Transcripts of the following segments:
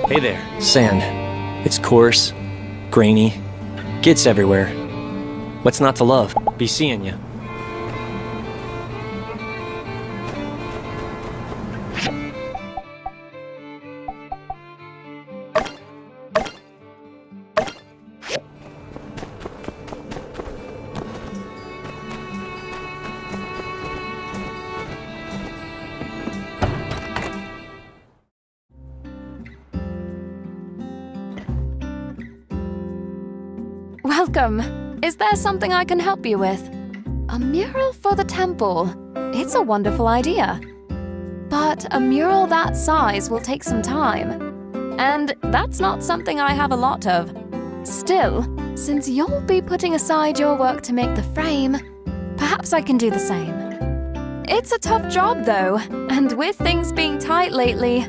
Hey there. Sand. It's coarse, grainy, gets everywhere. What's not to love? Be seeing ya. Welcome. Is there something I can help you with? A mural for the temple. It's a wonderful idea. But a mural that size will take some time. And that's not something I have a lot of. Still, since you'll be putting aside your work to make the frame, perhaps I can do the same. It's a tough job though, and with things being tight lately,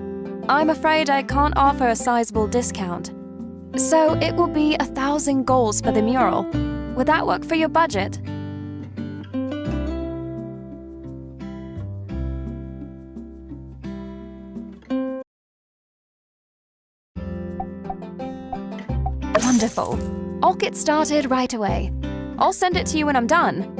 I'm afraid I can't offer a sizable discount. So it will be 1,000 goals for the mural. Would that work for your budget? Wonderful. I'll get started right away. I'll send it to you when I'm done.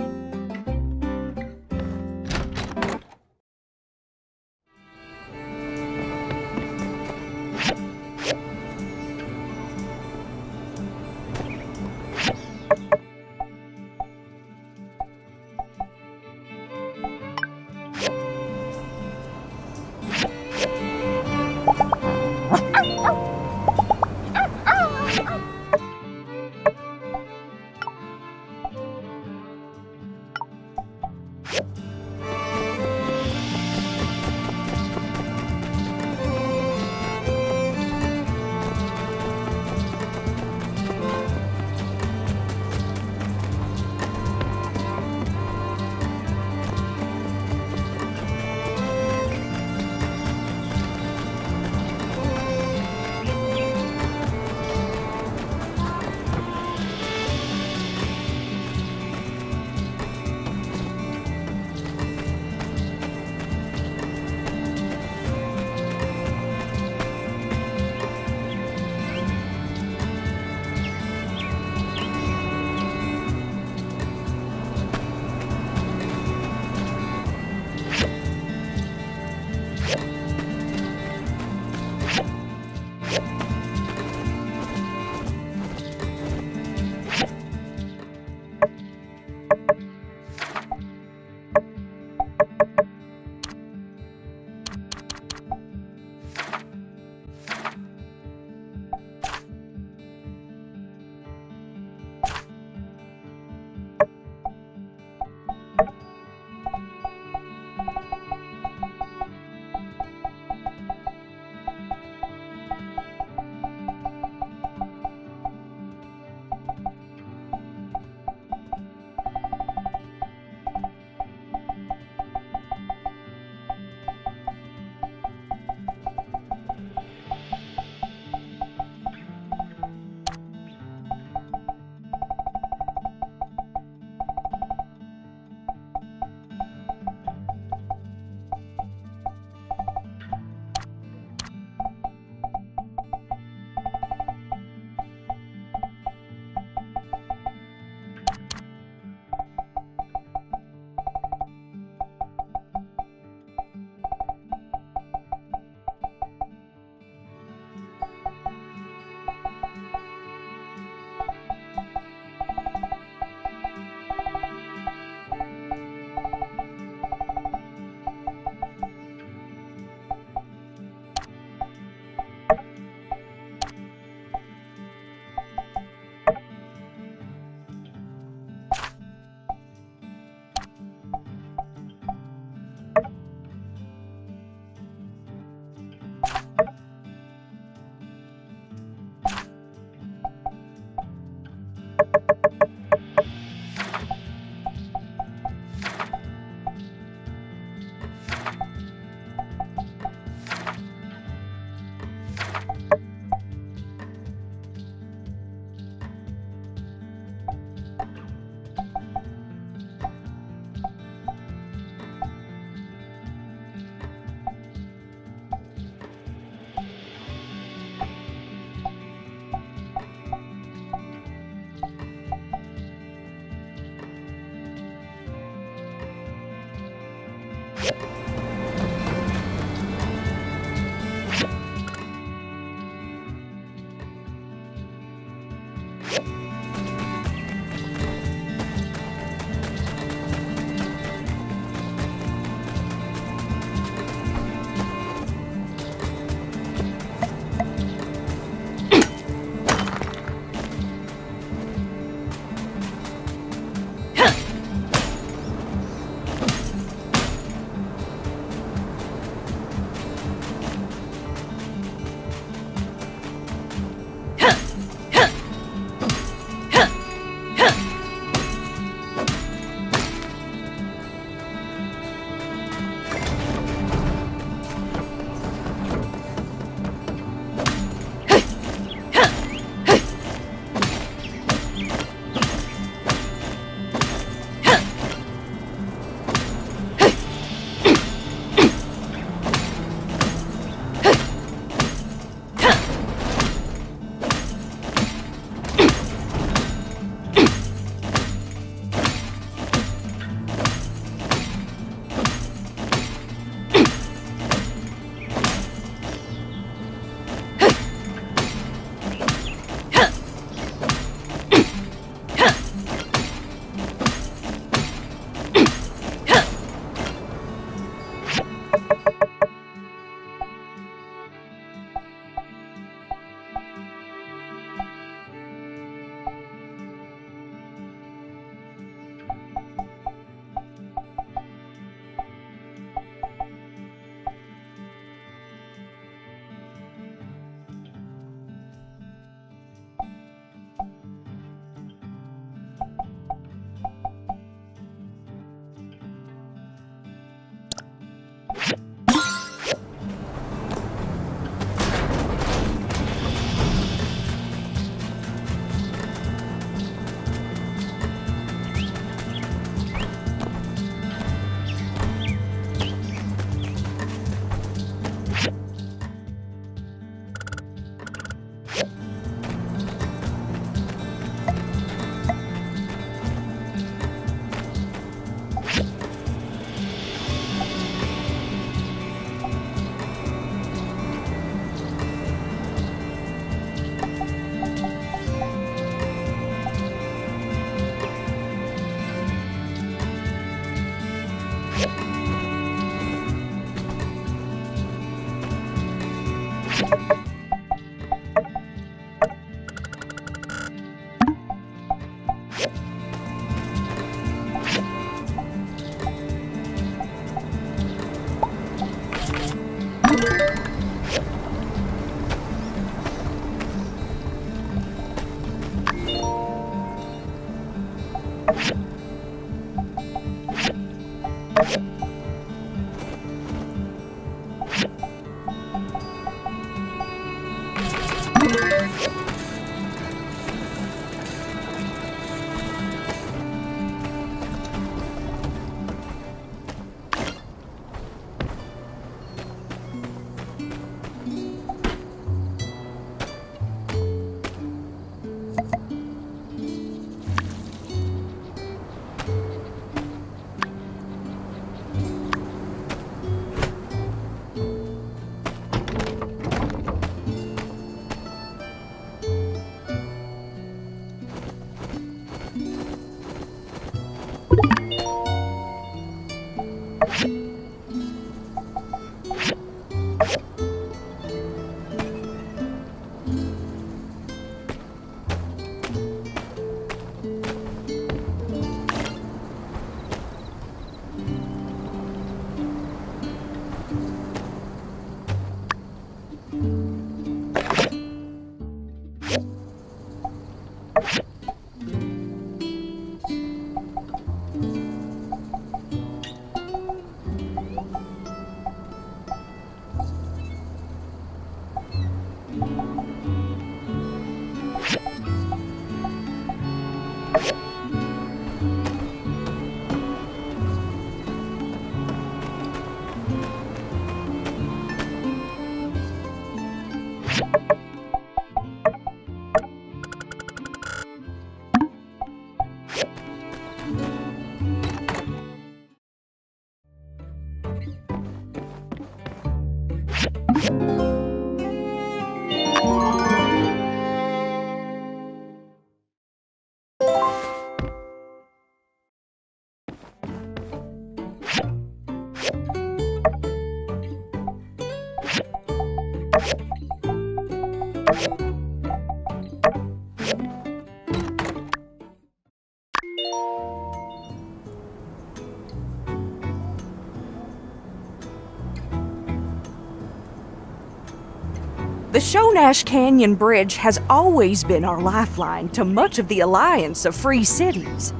The Shonash Canyon Bridge has always been our lifeline to much of the alliance of free cities.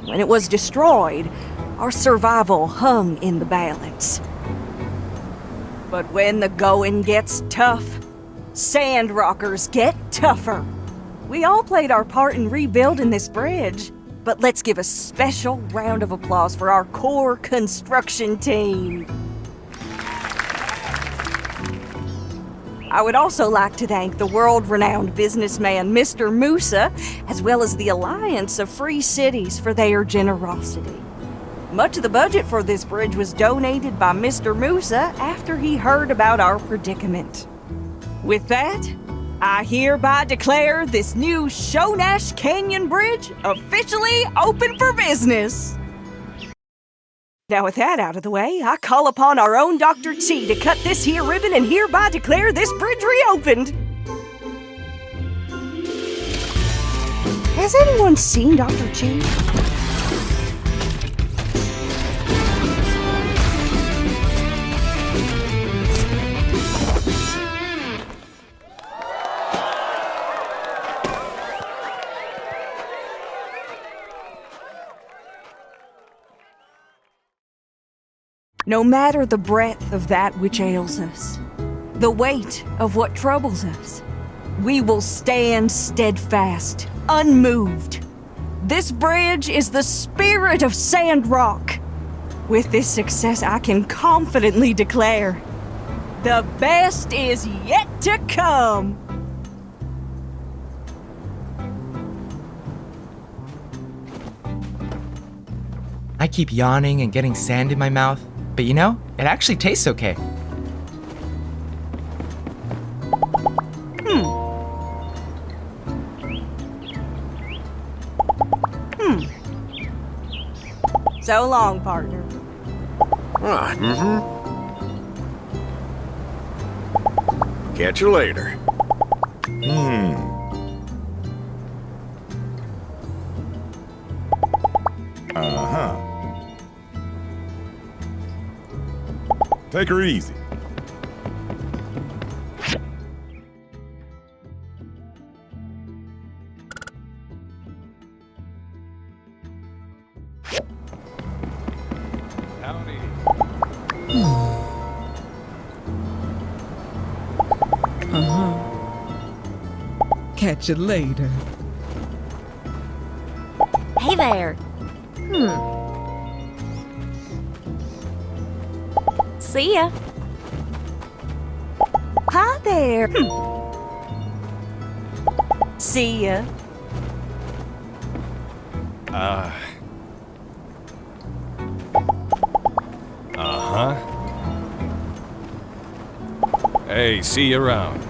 When it was destroyed, our survival hung in the balance. But when the going gets tough, Sandrockers get tougher. We all played our part in rebuilding this bridge, but let's give a special round of applause for our core construction team. I would also like to thank the world-renowned businessman Mr. Musa, as well as the Alliance of Free Cities for their generosity. Much of the budget for this bridge was donated by Mr. Musa after he heard about our predicament. With that, I hereby declare this new Shonash Canyon Bridge officially open for business. Now with that out of the way, I call upon our own Dr. T to cut this here ribbon and hereby declare this bridge reopened. Has anyone seen Dr. T? No matter the breadth of that which ails us, the weight of what troubles us, we will stand steadfast, unmoved. This bridge is the spirit of Sandrock. With this success, I can confidently declare, the best is yet to come. I keep yawning and getting sand in my mouth, but you know, it actually tastes okay. So long, partner. Catch you later. Take her easy. Howdy. Catch you later. Hey there. See ya. Hi there. See ya. Hey, see you around.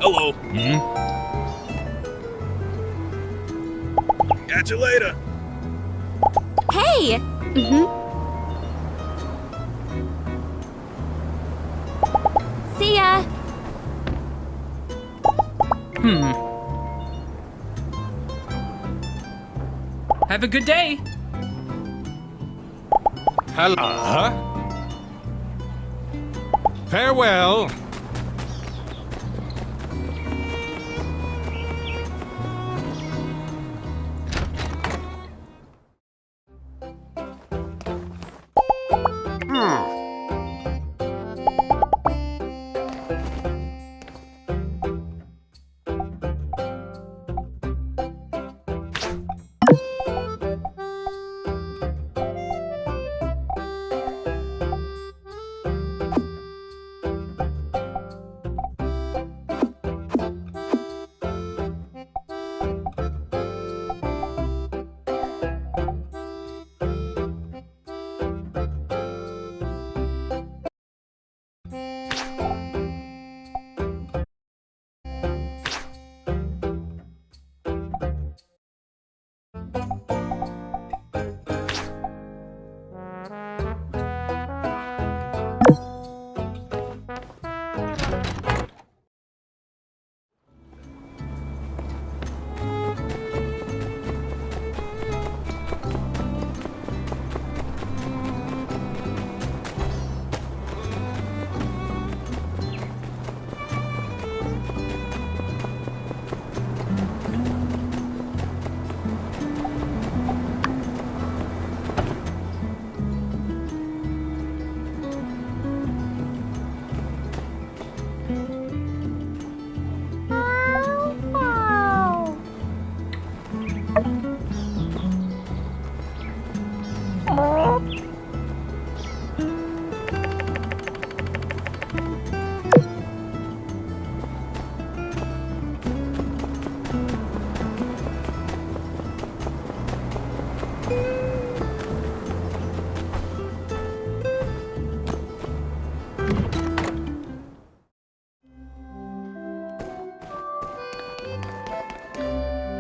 Hello. Catch you later. Hey! See ya! Have a good day. Hello? Farewell.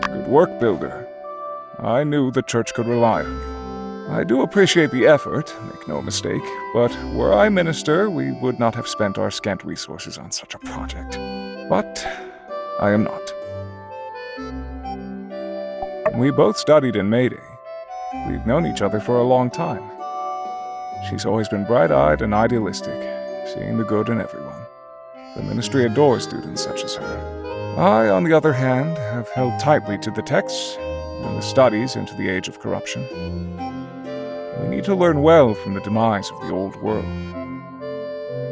Good work, Builder. I knew the church could rely on you. I do appreciate the effort, make no mistake, but were I minister, we would not have spent our scant resources on such a project. But I am not. We both studied in Mayday. We've known each other for a long time. She's always been bright-eyed and idealistic, seeing the good in everyone. The ministry adores students such as her. I, on the other hand, have held tightly to the texts and the studies into the age of corruption. We need to learn well from the demise of the old world.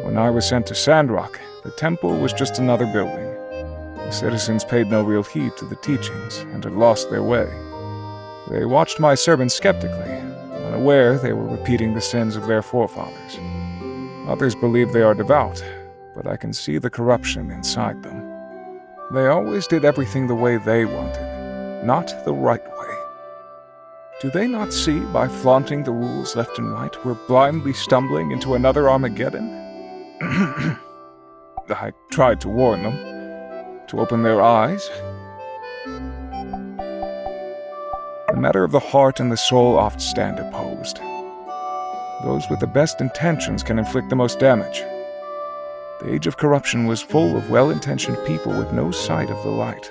When I was sent to Sandrock, the temple was just another building. The citizens paid no real heed to the teachings and had lost their way. They watched my sermons skeptically, unaware they were repeating the sins of their forefathers. Others believe they are devout, but I can see the corruption inside them. They always did everything the way they wanted, not the right way. Do they not see by flaunting the rules left and right, we're blindly stumbling into another Armageddon? I tried to warn them, to open their eyes. The matter of the heart and the soul oft stand opposed. Those with the best intentions can inflict the most damage. The age of corruption was full of well-intentioned people with no sight of the light.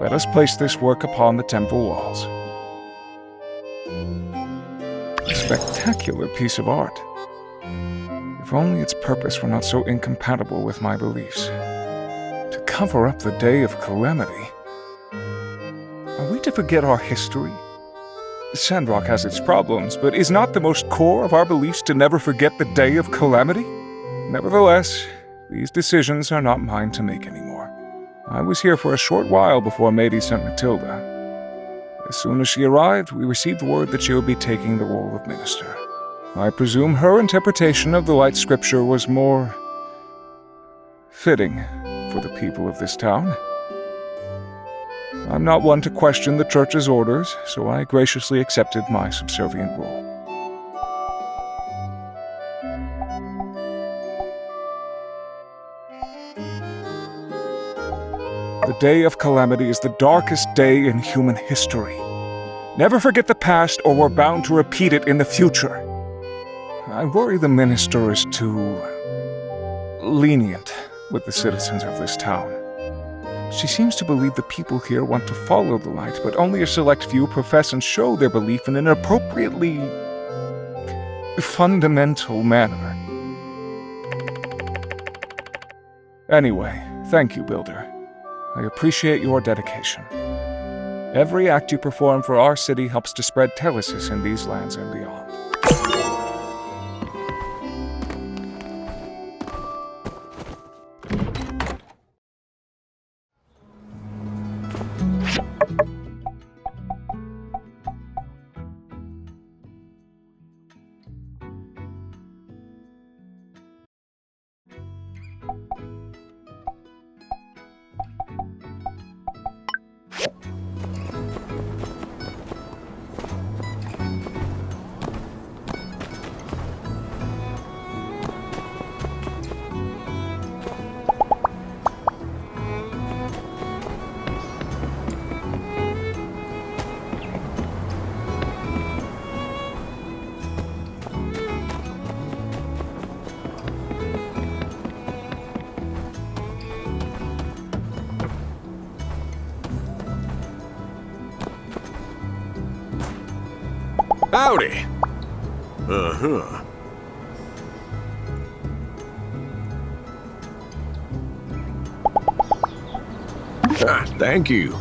Let us place this work upon the temple walls. A spectacular piece of art. If only its purpose were not so incompatible with my beliefs. To cover up the day of calamity. Are we to forget our history? Sandrock has its problems, but is not the most core of our beliefs to never forget the day of calamity? Nevertheless, these decisions are not mine to make anymore. I was here for a short while before Mady sent Matilda. As soon as she arrived, we received word that she would be taking the role of minister. I presume her interpretation of the light scripture was more fitting for the people of this town. I'm not one to question the church's orders, so I graciously accepted my subservient role. The day of calamity is the darkest day in human history. Never forget the past, or we're bound to repeat it in the future. I worry the minister is too lenient with the citizens of this town. She seems to believe the people here want to follow the light, but only a select few profess and show their belief in an appropriately fundamental manner. Anyway, thank you, Builder. I appreciate your dedication. Every act you perform for our city helps to spread Telesis in these lands and beyond. Howdy. Uh-huh. Thank you.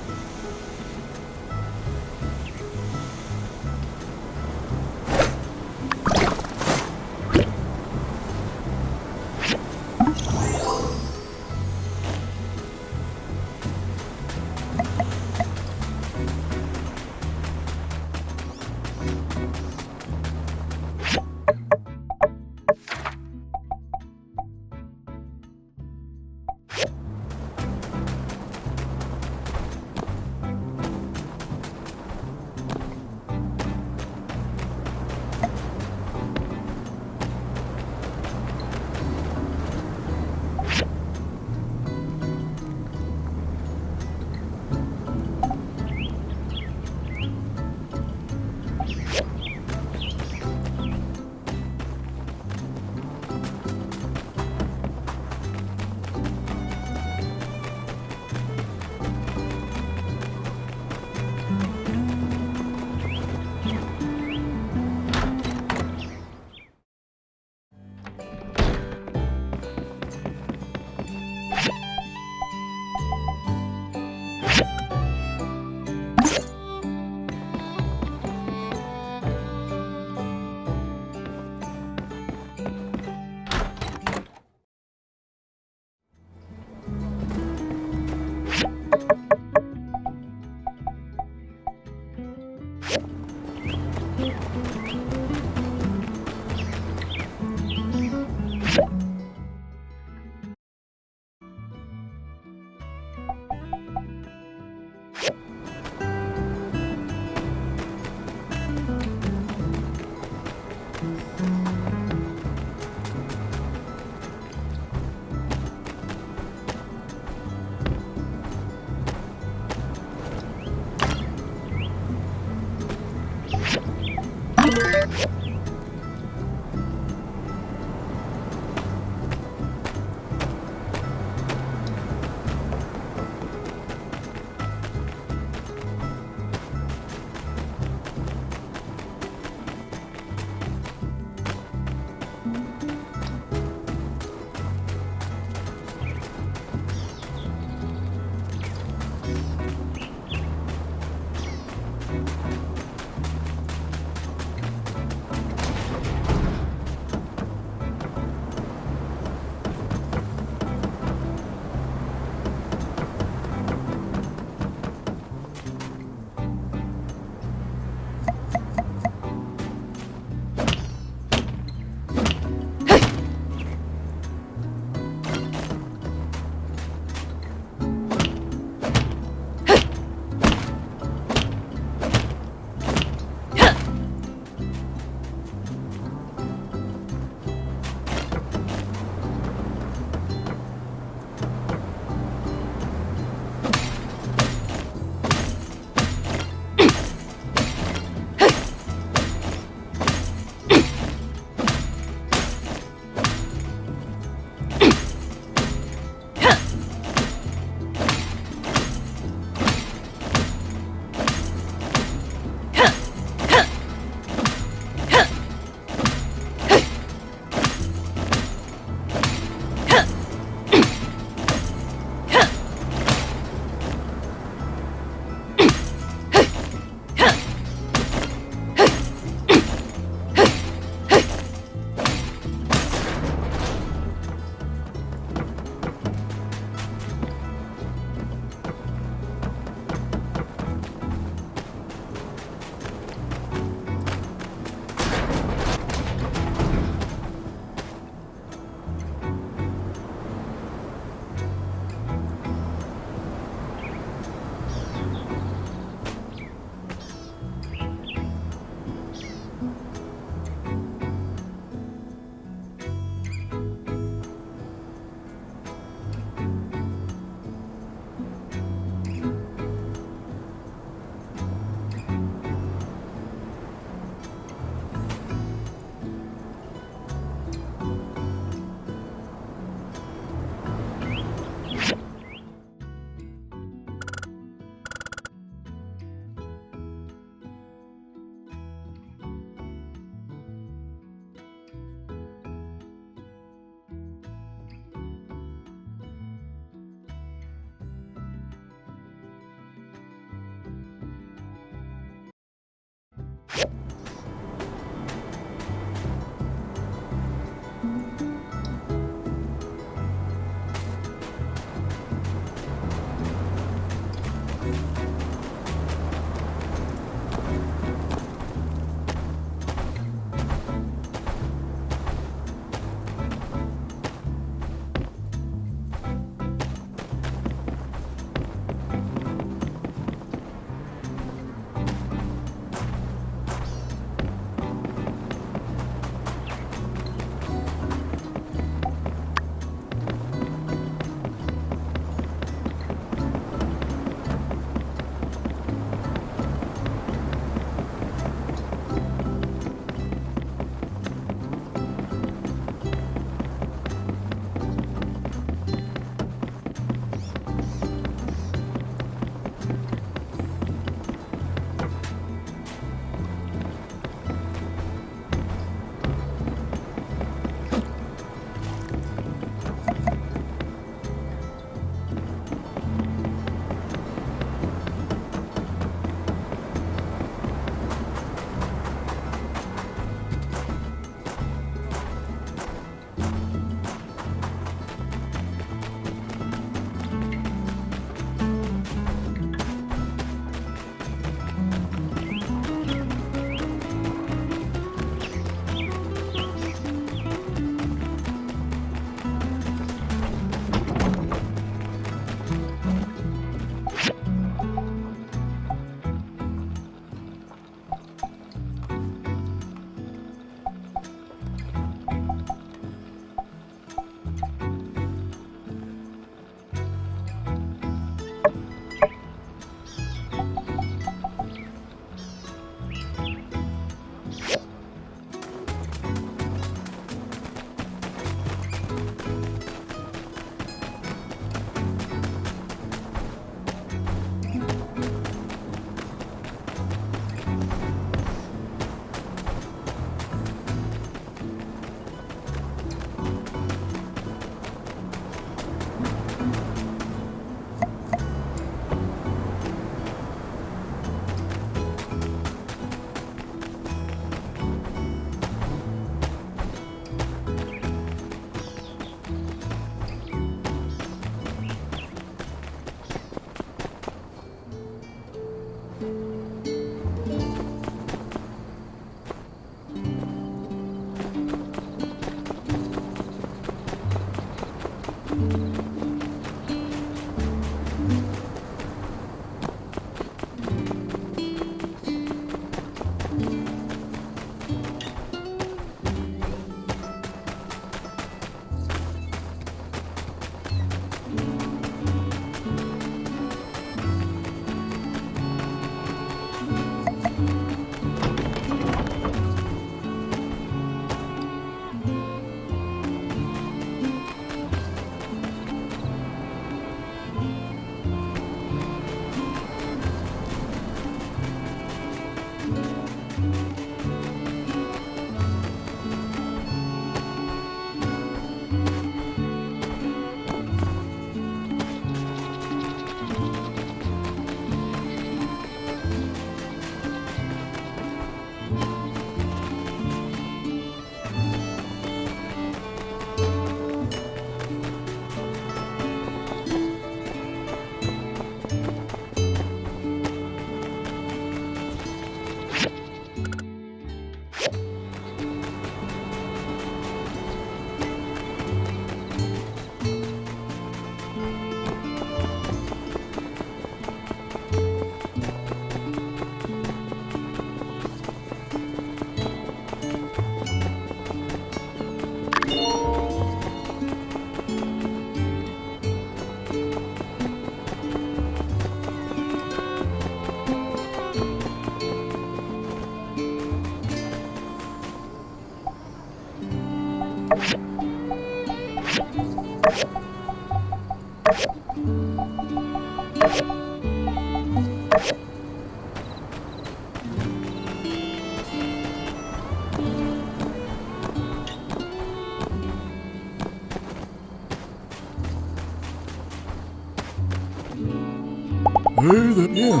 Hey there, yeah.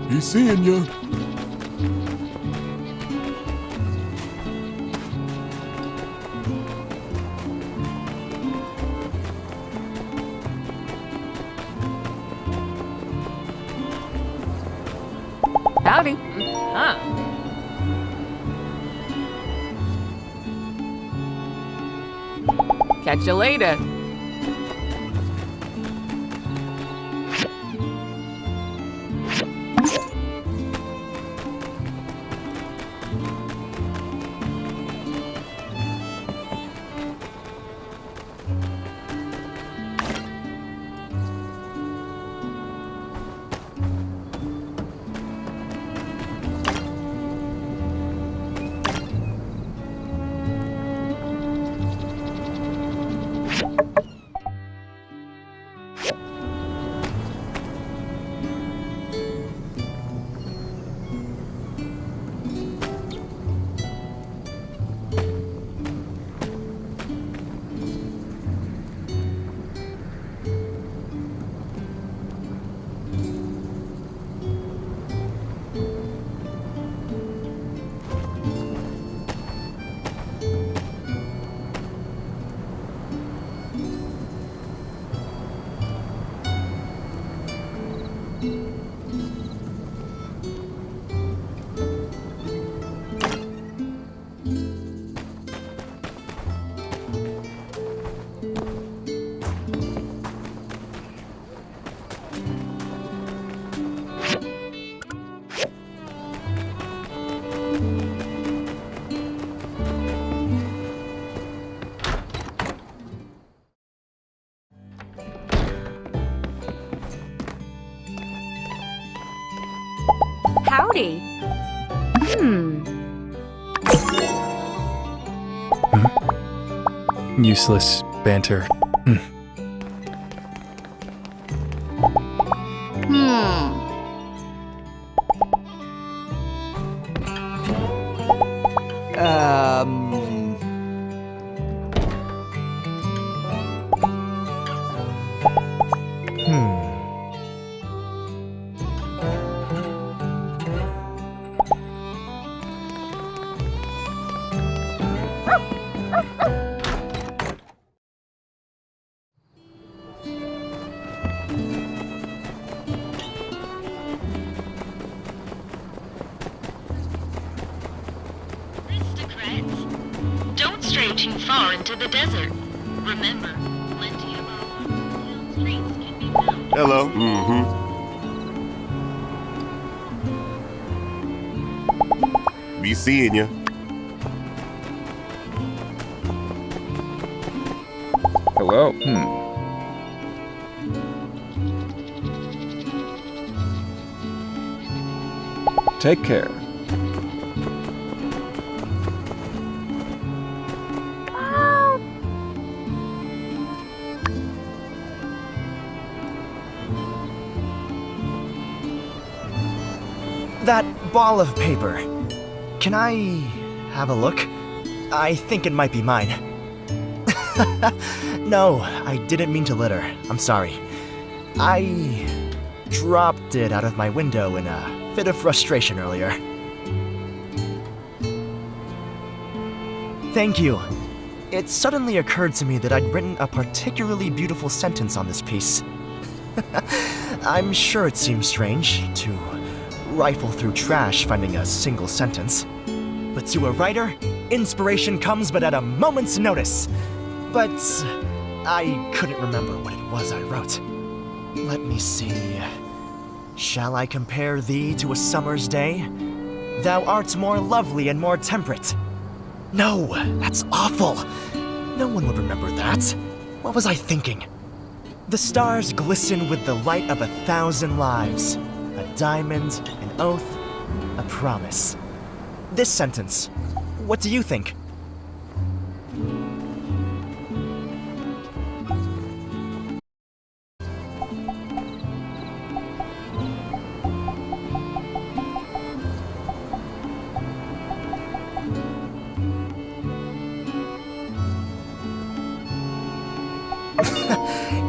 Be seeing ya. Catch you later. Howdy. Useless banter. Aristocrats, don't stray too far into the desert. Remember, plenty of our streets can be found. Hello. Mm-hmm. Be seeing you. Hello? Take care. That ball of paper. Can I have a look? I think it might be mine. No, I didn't mean to litter. I'm sorry. I dropped it out of my window in a fit of frustration earlier. Thank you. It suddenly occurred to me that I'd written a particularly beautiful sentence on this piece. I'm sure it seems strange to rifle through trash finding a single sentence. But to a writer, inspiration comes but at a moment's notice. But I couldn't remember what it was I wrote. Let me see. Shall I compare thee to a summer's day? Thou art more lovely and more temperate. No, that's awful. No one would remember that. What was I thinking? The stars glisten with the light of 1,000 lives. A diamond, an oath, a promise. This sentence, what do you think?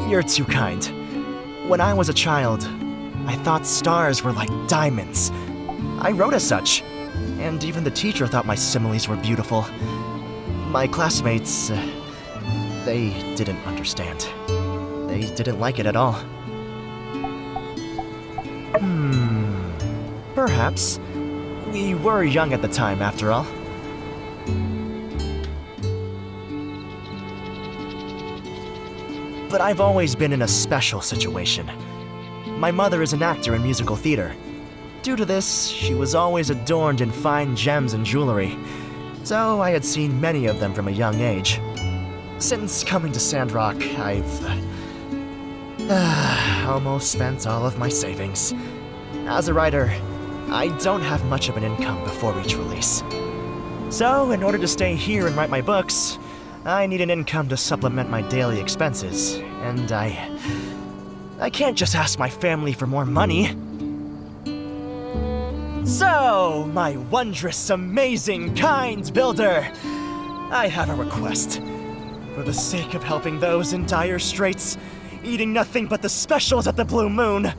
You're too kind. When I was a child, I thought stars were like diamonds. I wrote as such, and even the teacher thought my similes were beautiful. My classmates, they didn't understand. They didn't like it at all. Perhaps. We were young at the time, after all. but I've always been in a special situation. My mother is an actor in musical theater. Due to this, she was always adorned in fine gems and jewelry, so I had seen many of them from a young age. Since coming to Sandrock, I've almost spent all of my savings. As a writer, I don't have much of an income before each release. So, in order to stay here and write my books, I need an income to supplement my daily expenses, and I can't just ask my family for more money. So, my wondrous, amazing, kind builder, I have a request. For the sake of helping those in dire straits, eating nothing but the specials at the Blue Moon,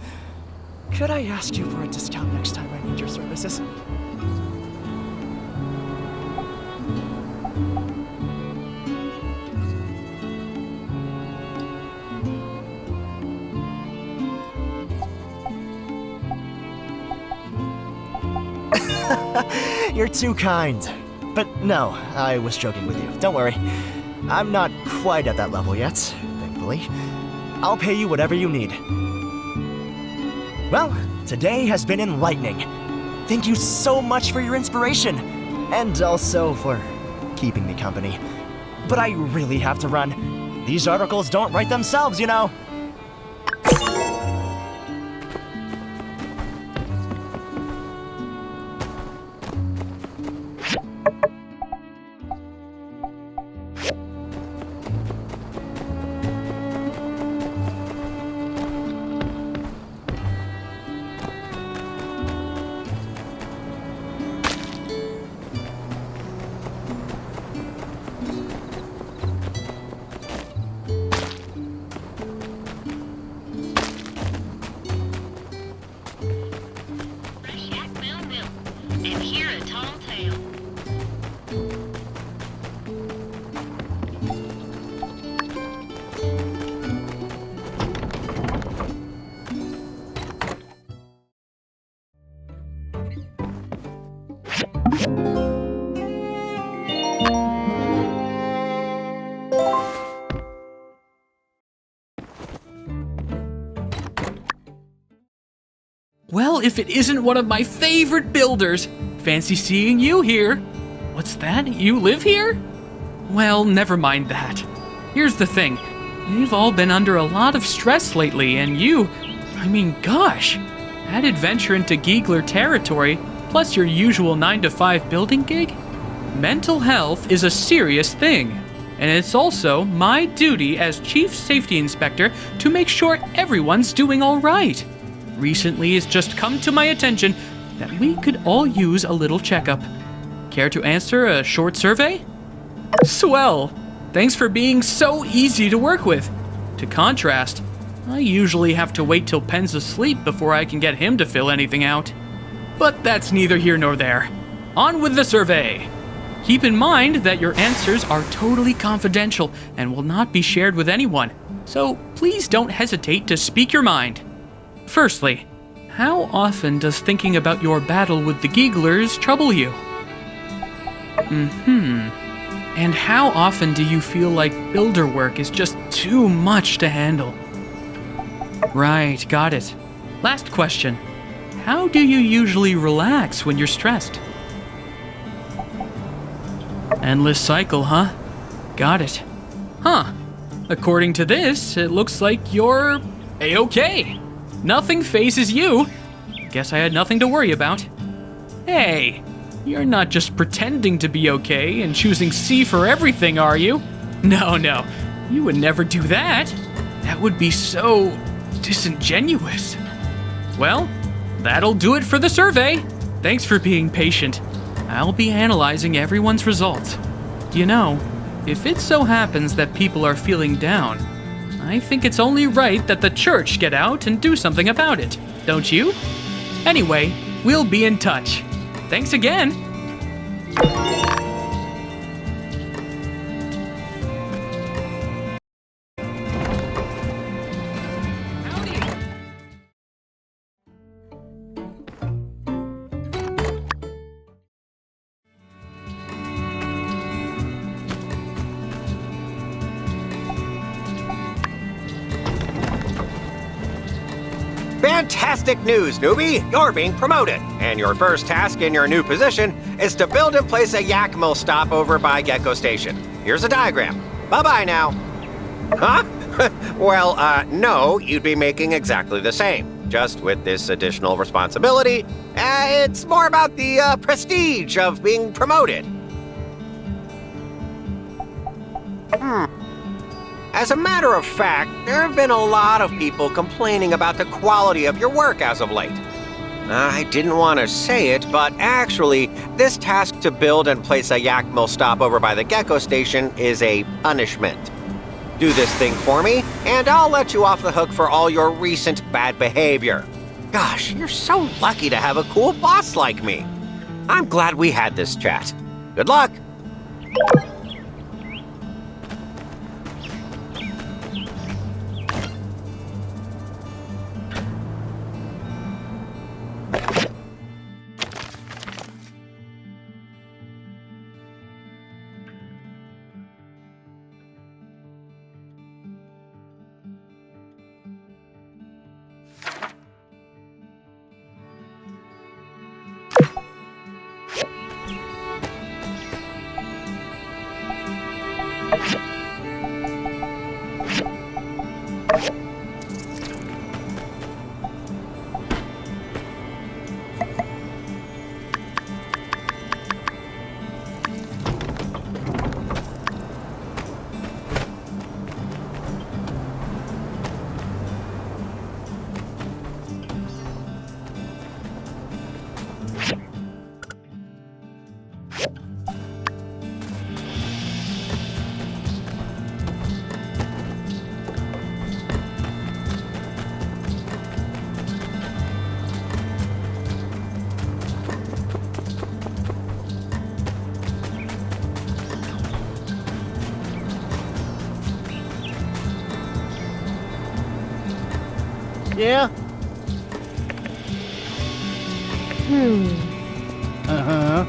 could I ask you for a discount next time I need your services? You're too kind. But no, I was joking with you. Don't worry. I'm not quite at that level yet, thankfully. I'll pay you whatever you need. Well, today has been enlightening. Thank you so much for your inspiration, and also for keeping me company. But I really have to run. These articles don't write themselves, you know. Fresh yak milk, and hear a tall tale. Well, if it isn't one of my favorite builders, fancy seeing you here. What's that? You live here? Well, never mind that. Here's the thing. You've all been under a lot of stress lately, and gosh, that adventure into Giegler territory, plus your usual 9-to-5 building gig? Mental health is a serious thing, and it's also my duty as Chief Safety Inspector to make sure everyone's doing all right. Recently, it's just come to my attention that we could all use a little checkup. Care to answer a short survey? Swell! Thanks for being so easy to work with. To contrast, I usually have to wait till Penn's asleep before I can get him to fill anything out. But that's neither here nor there. On with the survey! Keep in mind that your answers are totally confidential and will not be shared with anyone, so please don't hesitate to speak your mind. Firstly, how often does thinking about your battle with the Gieglers trouble you? And how often do you feel like builder work is just too much to handle? Right, got it. Last question. How do you usually relax when you're stressed? Endless cycle, huh? Got it. Huh. According to this, it looks like you're A-okay. Nothing phases you. Guess I had nothing to worry about. Hey, you're not just pretending to be okay and choosing C for everything, are you? No, you would never do that. That would be so disingenuous. Well, that'll do it for the survey. Thanks for being patient. I'll be analyzing everyone's results. You know, if it so happens that people are feeling down, I think it's only right that the church get out and do something about it, don't you? Anyway, we'll be in touch. Thanks again. Fantastic news, newbie! You're being promoted, and your first task in your new position is to build and place a yak mill stop over by Gecko Station. Here's a diagram. Bye-bye now. Huh? Well, no, you'd be making exactly the same, just with this additional responsibility. It's more about the prestige of being promoted. As a matter of fact, there have been a lot of people complaining about the quality of your work as of late. I didn't want to say it, but actually, this task to build and place a yak mill stop over by the Gecko Station is a punishment. Do this thing for me, and I'll let you off the hook for all your recent bad behavior. Gosh, you're so lucky to have a cool boss like me. I'm glad we had this chat. Good luck! Yeah? Uh-huh.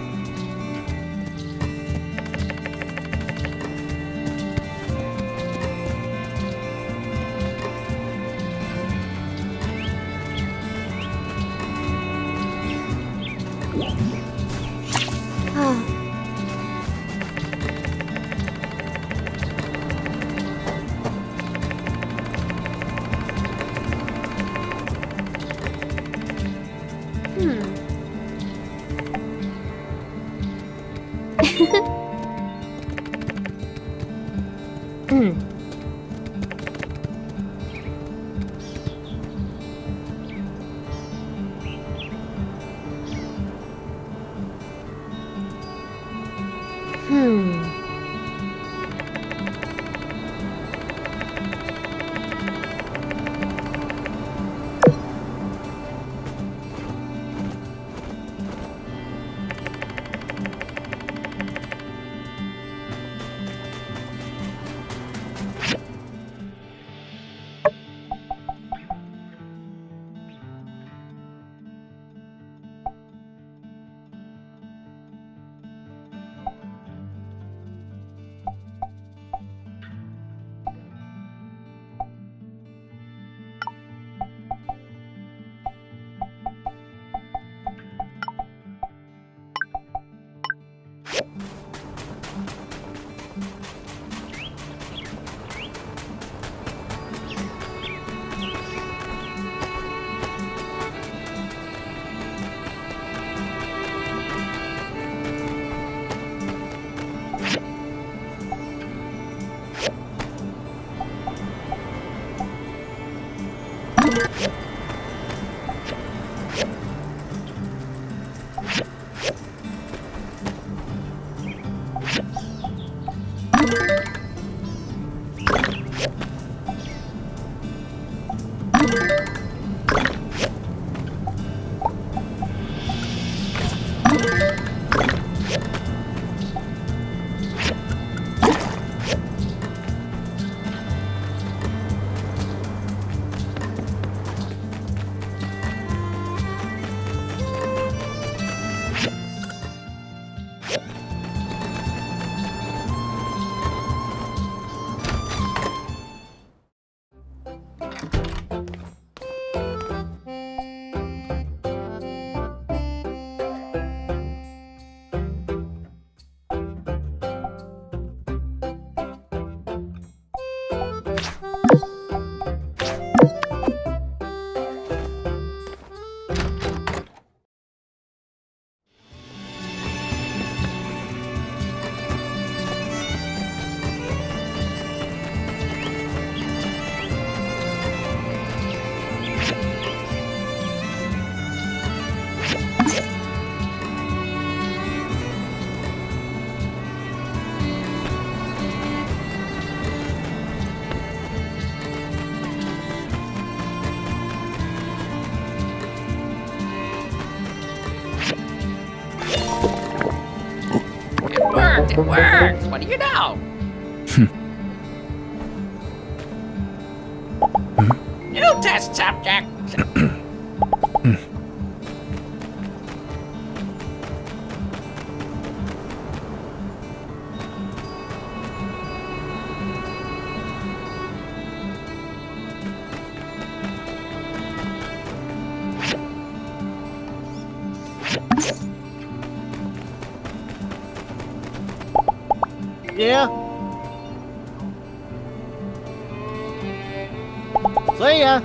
worked! It worked! What do you know? New test subject! Yeah? See ya!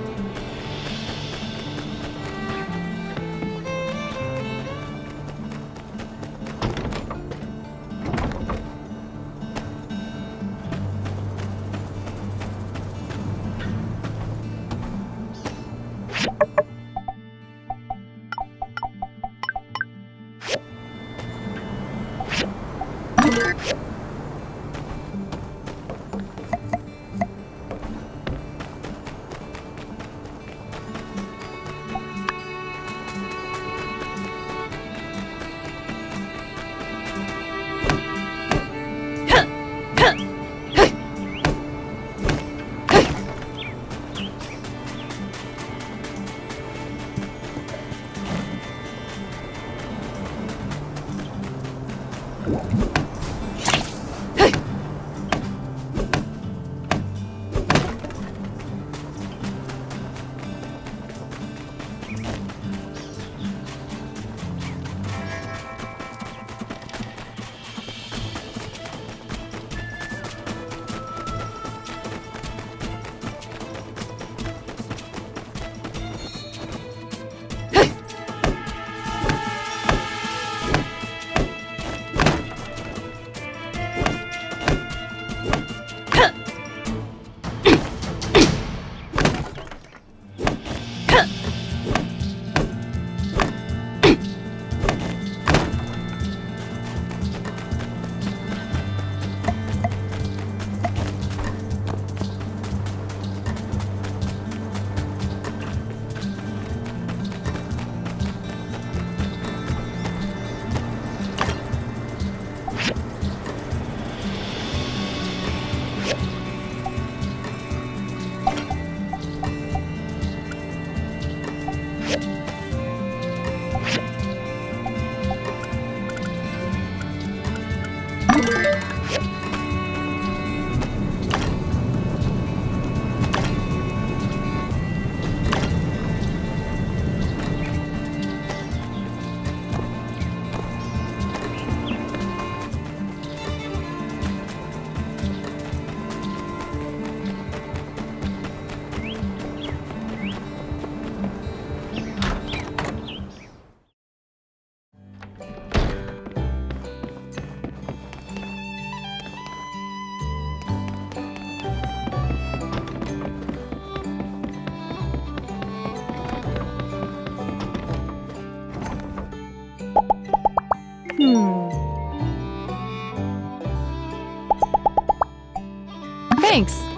Thanks.